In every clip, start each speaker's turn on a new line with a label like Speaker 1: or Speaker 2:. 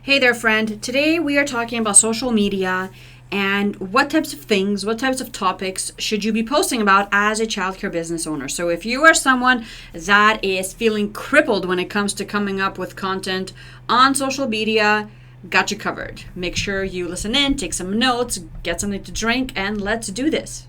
Speaker 1: Hey there, friend. Today we are talking about social media and what types of things, what types of topics should you be posting about as a childcare business owner. So if you are someone that is feeling crippled when it comes to coming up with content on social media, got you covered. Make sure you listen in, take some notes, get something to drink, and let's do this.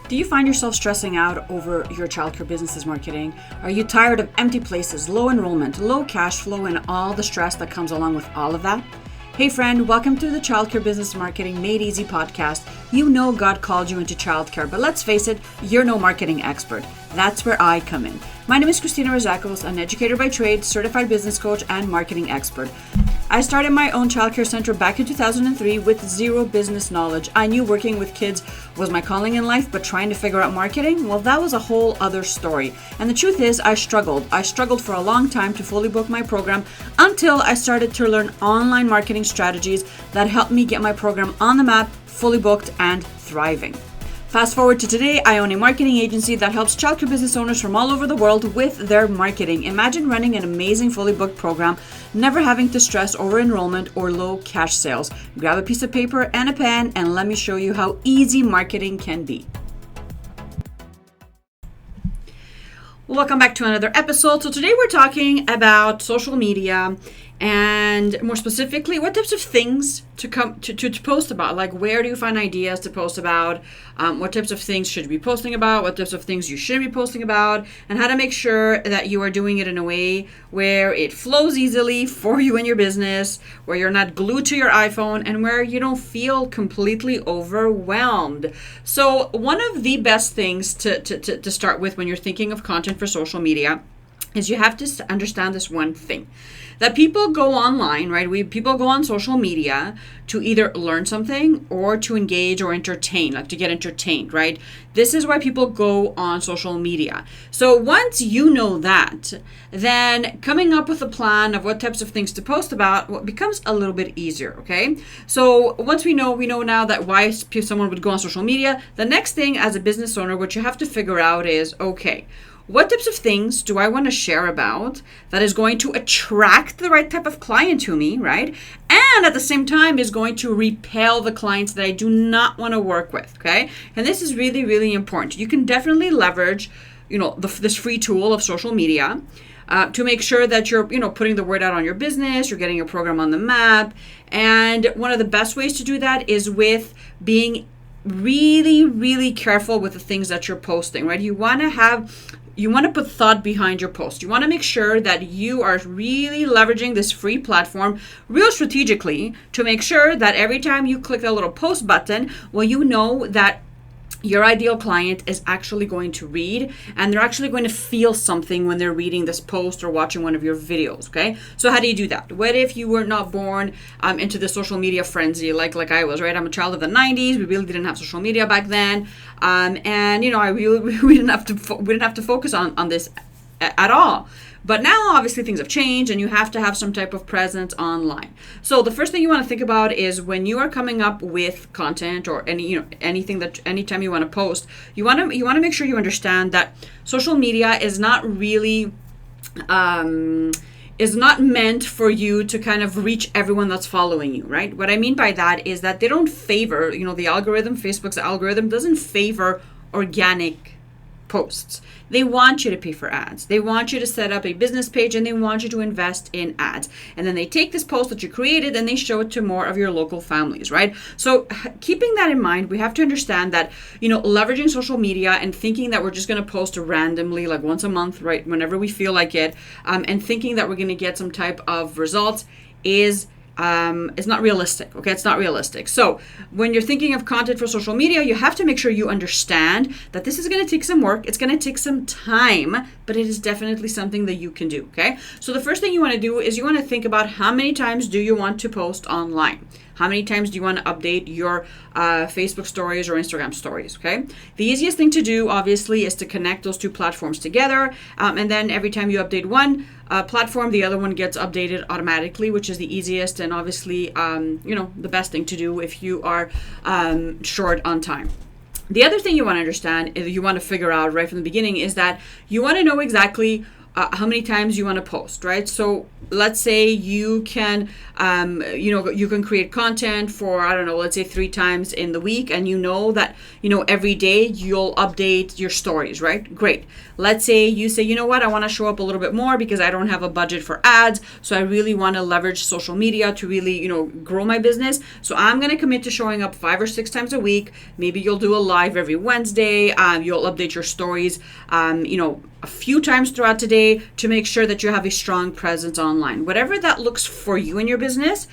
Speaker 1: Do you find yourself stressing out over your childcare business's marketing? Are you tired of empty places, low enrollment, low cash flow, and all the stress that comes along with all of that? Hey friend, welcome to the Childcare Business Marketing Made Easy podcast. You know God called you into childcare, but let's face it, you're no marketing expert. That's where I come in. My name is Christina Rizakos, an educator by trade, certified business coach, and marketing expert. I started my own childcare center back in 2003 with zero business knowledge. I knew working with kids was my calling in life, but trying to figure out marketing, well, that was a whole other story. And the truth is, I struggled. I struggled for a long time to fully book my program until I started to learn online marketing strategies that helped me get my program on the map, fully booked, and thriving. Fast forward to today, I own a marketing agency that helps childcare business owners from all over the world with their marketing. Imagine running an amazing fully booked program, never having to stress over enrollment or low cash sales. Grab a piece of paper and a pen and let me show you how easy marketing can be. Welcome back to another episode. So today we're talking about social media and more specifically, what types of things to post about. Like, where do you find ideas to post about? What types of things should you be posting about? What types of things you shouldn't be posting about? And how to make sure that you are doing it in a way where it flows easily for you and your business, where you're not glued to your iPhone, and where you don't feel completely overwhelmed. So one of the best things to start with when you're thinking of content for social media is you have to understand this one thing, that people go online, right? People go on social media to either learn something or to engage or entertain, like to get entertained, right? This is why people go on social media. So once you know that, then coming up with a plan of what types of things to post about becomes a little bit easier, okay? So once we know now that why someone would go on social media, the next thing as a business owner, what you have to figure out is, okay, what types of things do I want to share about that is going to attract the right type of client to me, right? And at the same time is going to repel the clients that I do not want to work with, okay? And this is really, really important. You can definitely leverage, this free tool of social media to make sure that you're, putting the word out on your business, you're getting your program on the map. And one of the best ways to do that is with being really, really careful with the things that you're posting, right? You want to put thought behind your post. You want to make sure that you are really leveraging this free platform real strategically to make sure that every time you click that little post button, well, you know that your ideal client is actually going to read and they're actually going to feel something when they're reading this post or watching one of your videos, okay? So how do you do that? What if you were not born into the social media frenzy like I was, right? I'm a child of the 90s. We really didn't have social media back then. And we didn't have to focus on this at all. But now, obviously, things have changed and you have to have some type of presence online. So the first thing you want to think about is when you are coming up with content or anytime you want to post, you want to make sure you understand that social media is not really is not meant for you to kind of reach everyone that's following you, right? What I mean by that is that they don't favor, the algorithm, Facebook's algorithm doesn't favor organic posts. They want you to pay for ads. They want you to set up a business page and they want you to invest in ads. And then they take this post that you created and they show it to more of your local families, right? So keeping that in mind, we have to understand that, leveraging social media and thinking that we're just going to post randomly, like once a month, right? Whenever we feel like it, and thinking that we're going to get some type of results is not realistic. Okay, it's not realistic. So when you're thinking of content for social media, you have to make sure you understand that this is going to take some work. It's going to take some time, but it is definitely something that you can do. Okay, so the first thing you want to do is you want to think about how many times do you want to post online. How many times do you want to update your Facebook stories or Instagram stories, okay? The easiest thing to do, obviously, is to connect those two platforms together. And then every time you update one platform, the other one gets updated automatically, which is the easiest and obviously, the best thing to do if you are short on time. The other thing you want to understand, you want to figure out right from the beginning, is that you want to know exactly how many times you want to post, right? So let's say you can, you can create content for, I don't know, let's say 3 times in the week, and you know that, every day you'll update your stories, right? Great. Let's say you say, you know what, I want to show up a little bit more because I don't have a budget for ads. So I really want to leverage social media to really, grow my business. So I'm going to commit to showing up 5 or 6 times a week. Maybe you'll do a live every Wednesday. You'll update your stories, a few times throughout the day to make sure that you have a strong presence online. Whatever that looks for you in your business,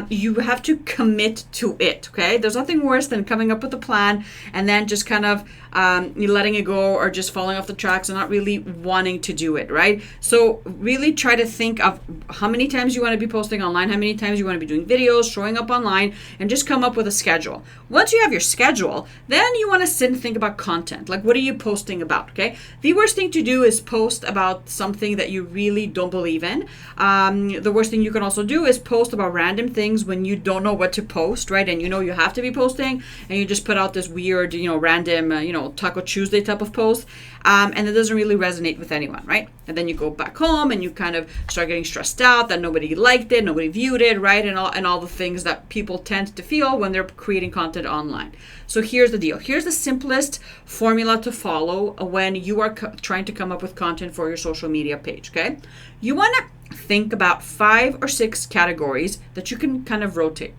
Speaker 1: you have to commit to it, okay? There's nothing worse than coming up with a plan and then just kind of letting it go or just falling off the tracks and not really wanting to do it, right? So really try to think of how many times you want to be posting online, how many times you want to be doing videos, showing up online, and just come up with a schedule. Once you have your schedule, then you want to sit and think about content. Like, what are you posting about, okay? The worst thing to do is post about something that you really don't believe in. The worst thing you can also do is post about random things when you don't know what to post, right? And you have to be posting, and you just put out this weird, random, Taco Tuesday type of post, and it doesn't really resonate with anyone, right? And then you go back home and you kind of start getting stressed out that nobody liked it, nobody viewed it, right? And all the things that people tend to feel when they're creating content online. So here's the deal. Here's the simplest formula to follow when you are trying to come up with content for your social media page, okay? You want to think about 5 or 6 categories that you can kind of rotate.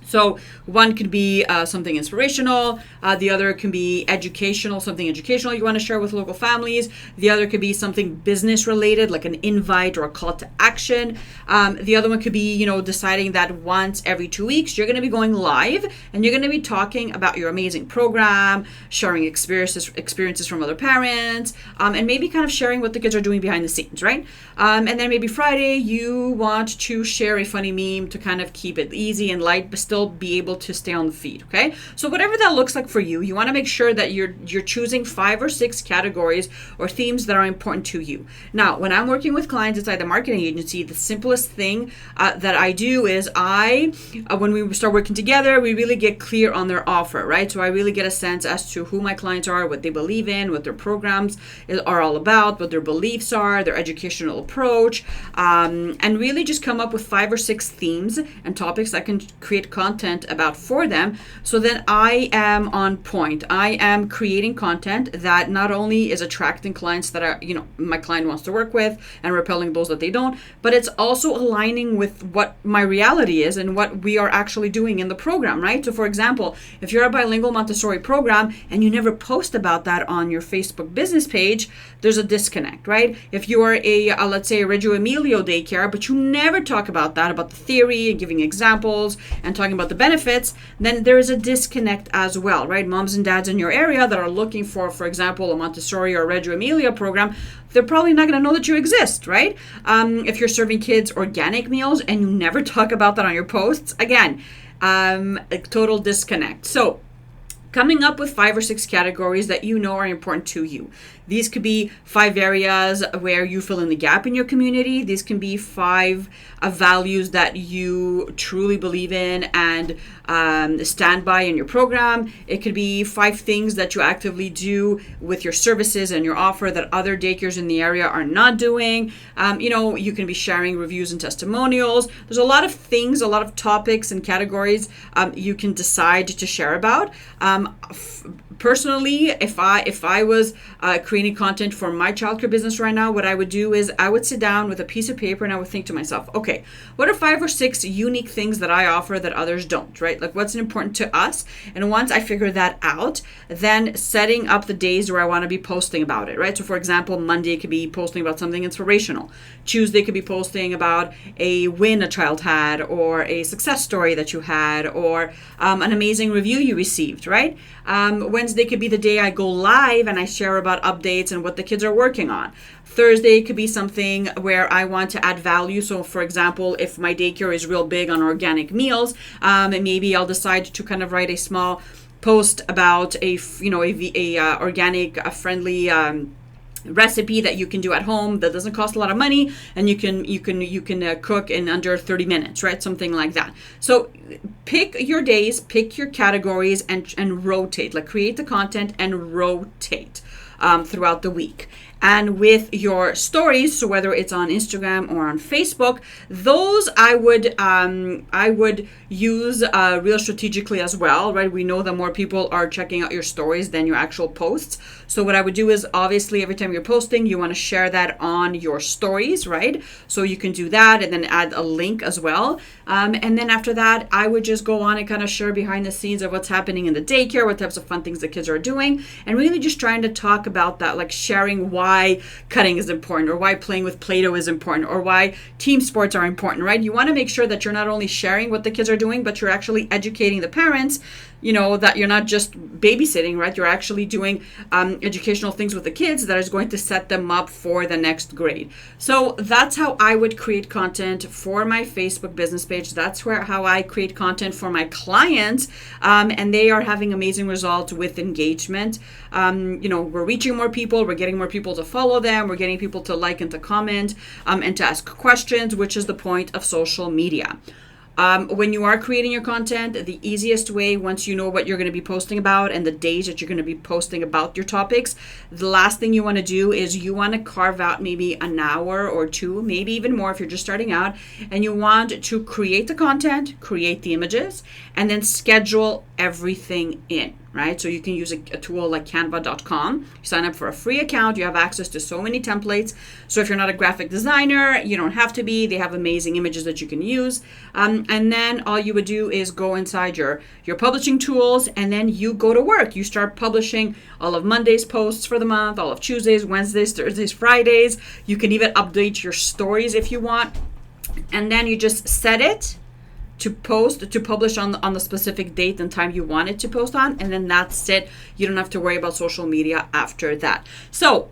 Speaker 1: So one could be something inspirational. The other can be educational, something educational you want to share with local families. The other could be something business related, like an invite or a call to action. The other one could be, deciding that once every 2 weeks, you're going to be going live and you're going to be talking about your amazing program, sharing experiences from other parents, and maybe kind of sharing what the kids are doing behind the scenes, right? And then maybe Friday, you want to share a funny meme to kind of keep it easy and light, but still be able to stay on the feed, okay? So whatever that looks like for you, you want to make sure that you're choosing 5 or 6 categories or themes that are important to you. Now, when I'm working with clients inside the marketing agency, the simplest thing that I do is when we start working together, we really get clear on their offer, right? So I really get a sense as to who my clients are, what they believe in, what their programs are all about, what their beliefs are, their educational approach, and really just come up with 5 or 6 themes and topics that can create content about for them. So then I am on point. I am creating content that not only is attracting clients that are, my client wants to work with and repelling those that they don't, but it's also aligning with what my reality is and what we are actually doing in the program, right? So for example, if you're a bilingual Montessori program and you never post about that on your Facebook business page, there's a disconnect, right? If you are let's say a Reggio Emilio daycare, but you never talk about that, about the theory and giving examples and talking about the benefits, then there is a disconnect as well, right? Moms and dads in your area that are looking for example, a Montessori or Reggio Emilia program, they're probably not going to know that you exist, right? If you're serving kids organic meals and you never talk about that on your posts, again, a total disconnect. So coming up with 5 or 6 categories that are important to you. These could be 5 areas where you fill in the gap in your community. These can be 5 values that you truly believe in and stand by in your program. It could be 5 things that you actively do with your services and your offer that other daycares in the area are not doing. You can be sharing reviews and testimonials. There's a lot of things, a lot of topics and categories you can decide to share about. Personally, if I was creating content for my childcare business right now, what I would do is I would sit down with a piece of paper and I would think to myself, okay, what are 5 or 6 unique things that I offer that others don't, right? Like what's important to us? And once I figure that out, then setting up the days where I want to be posting about it, right? So for example, Monday could be posting about something inspirational. Tuesday could be posting about a win a child had or a success story that you had or an amazing review you received, right? Wednesday could be the day I go live and I share about updates and what the kids are working on. Thursday could be something where I want to add value. So for example, if my daycare is real big on organic meals, maybe I'll decide to kind of write a small post about a organic friendly recipe that you can do at home that doesn't cost a lot of money and you can cook in under 30 minutes, right? Something like that. So pick your days, pick your categories and rotate, like create the content and rotate throughout the week. And with your stories, so whether it's on Instagram or on Facebook, those I would use real strategically as well, right? We know that more people are checking out your stories than your actual posts. So what I would do is, obviously, every time you're posting, you want to share that on your stories, right? So you can do that and then add a link as well. And then after that, I would just go on and kind of share behind the scenes of what's happening in the daycare, what types of fun things the kids are doing, and really just trying to talk about that, like sharing why cutting is important, or why playing with Play-Doh is important, or why team sports are important, right? You want to make sure that you're not only sharing what the kids are doing, but you're actually educating the parents, that you're not just babysitting, right? You're actually doing educational things with the kids that is going to set them up for the next grade. So that's how I would create content for my Facebook business page. That's how I create content for my clients. And they are having amazing results with engagement. We're reaching more people. We're getting more people to follow them. We're getting people to like and to comment and to ask questions, which is the point of social media. When you are creating your content, the easiest way, once you know what you're going to be posting about and the days that you're going to be posting about your topics, the last thing you want to do is you want to carve out maybe an hour or two, maybe even more if you're just starting out, and you want to create the content, create the images, and then schedule everything in, right? So you can use a tool like canva.com. You sign up for a free account. You have access to so many templates. So if you're not a graphic designer, you don't have to be. They have amazing images that you can use. And then all you would do is go inside your publishing tools, and then you go to work. You start publishing all of Monday's posts for the month, all of Tuesdays, Wednesdays, Thursdays, Fridays. You can even update your stories if you want. And then you just set it to publish on the specific date and time you want it to post on, and then that's it. You don't have to worry about social media after that. So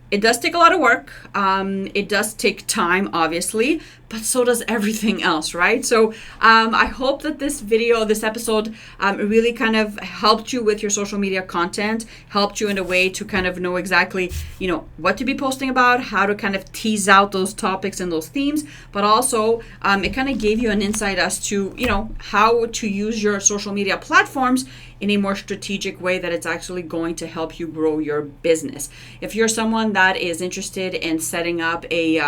Speaker 1: it does take a lot of work. It does take time, obviously, but so does everything else, right? So I hope that this episode really kind of helped you with your social media content, helped you in a way to kind of know exactly, what to be posting about, how to kind of tease out those topics and those themes, but also it kind of gave you an insight as to, how to use your social media platforms in a more strategic way that it's actually going to help you grow your business. If you're someone that is interested in setting up a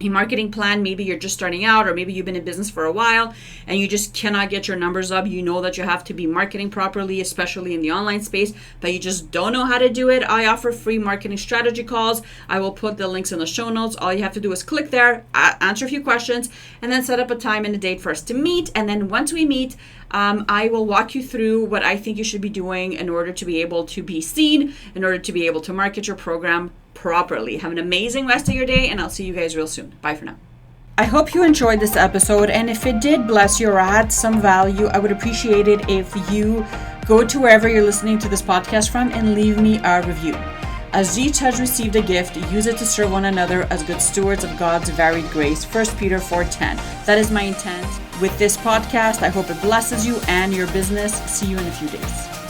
Speaker 1: marketing plan, maybe you're just starting out, or maybe you've been in business for a while and you just cannot get your numbers up. You know that you have to be marketing properly, especially in the online space, but you just don't know how to do it. I offer free marketing strategy calls. I will put the links in the show notes. All you have to do is click there, answer a few questions, and then set up a time and a date for us to meet. And then once we meet, I will walk you through what I think you should be doing in order to be able to be seen, in order to be able to market your program properly. Have an amazing rest of your day, and I'll see you guys real soon. Bye for now. I hope you enjoyed this episode, and if it did bless you or add some value, I would appreciate it if you go to wherever you're listening to this podcast from and leave me a review. As each has received a gift, use it to serve one another as good stewards of God's varied grace. 1 Peter 4:10. That is my intent with this podcast. I hope it blesses you and your business. See you in a few days.